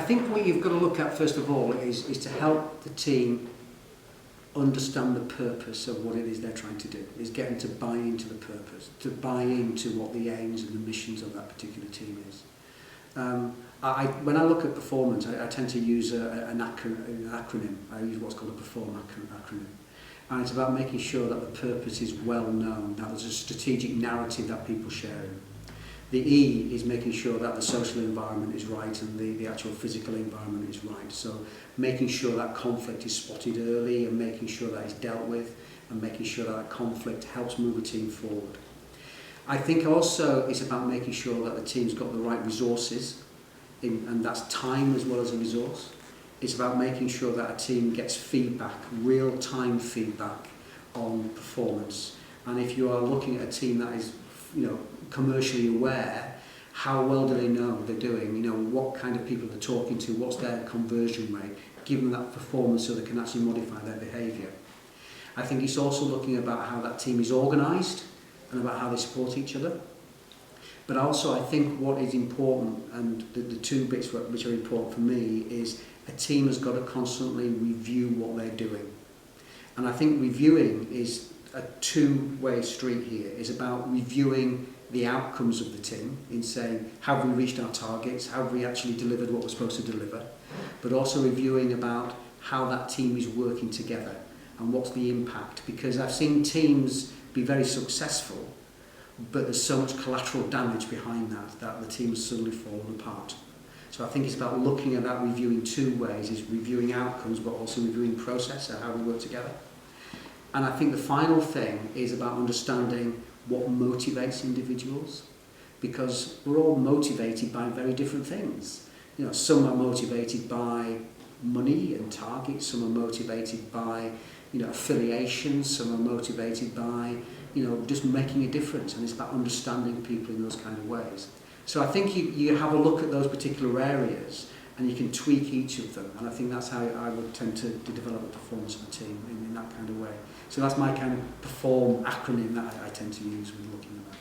think what you've got to look at first of all is to help the team understand the purpose of what it is they're trying to do, is get them to buy into the purpose, to buy into what the aims and the missions of that particular team is. When I look at performance, I tend to use an acronym. I use what's called a PERFORM acronym. And it's about making sure that the purpose is well known, that there's a strategic narrative that people share in. The E is making sure that the social environment is right and the actual physical environment is right. So making sure that conflict is spotted early and making sure that it's dealt with and making sure that conflict helps move a team forward. I think also it's about making sure that the team's got the right resources, and that's time as well as a resource. It's about making sure that a team gets feedback, real-time feedback on performance. And if you are looking at a team that is, commercially aware, how well do they know they're doing? What kind of people they're talking to, what's their conversion rate, give them that performance so they can actually modify their behaviour. I think it's also looking about how that team is organised and about how they support each other. But also I think what is important, and the two bits which are important for me, is a team has got to constantly review what they're doing. And I think reviewing is a two-way street here. It's about reviewing the outcomes of the team in saying, have we reached our targets? Have we actually delivered what we're supposed to deliver? But also reviewing about how that team is working together and what's the impact. Because I've seen teams be very successful, but there's so much collateral damage behind that the team's suddenly fallen apart. So I think it's about looking at that, reviewing two ways, is reviewing outcomes but also reviewing process and how we work together. And I think the final thing is about understanding what motivates individuals, because we're all motivated by very different things. Some are motivated by money and targets, some are motivated by affiliations, some are motivated by just making a difference, and it's about understanding people in those kind of ways. So I think you have a look at those particular areas and you can tweak each of them, and I think that's how I would tend to develop the performance of a team in that kind of way. So that's my kind of PERFORM acronym that I tend to use when looking at that.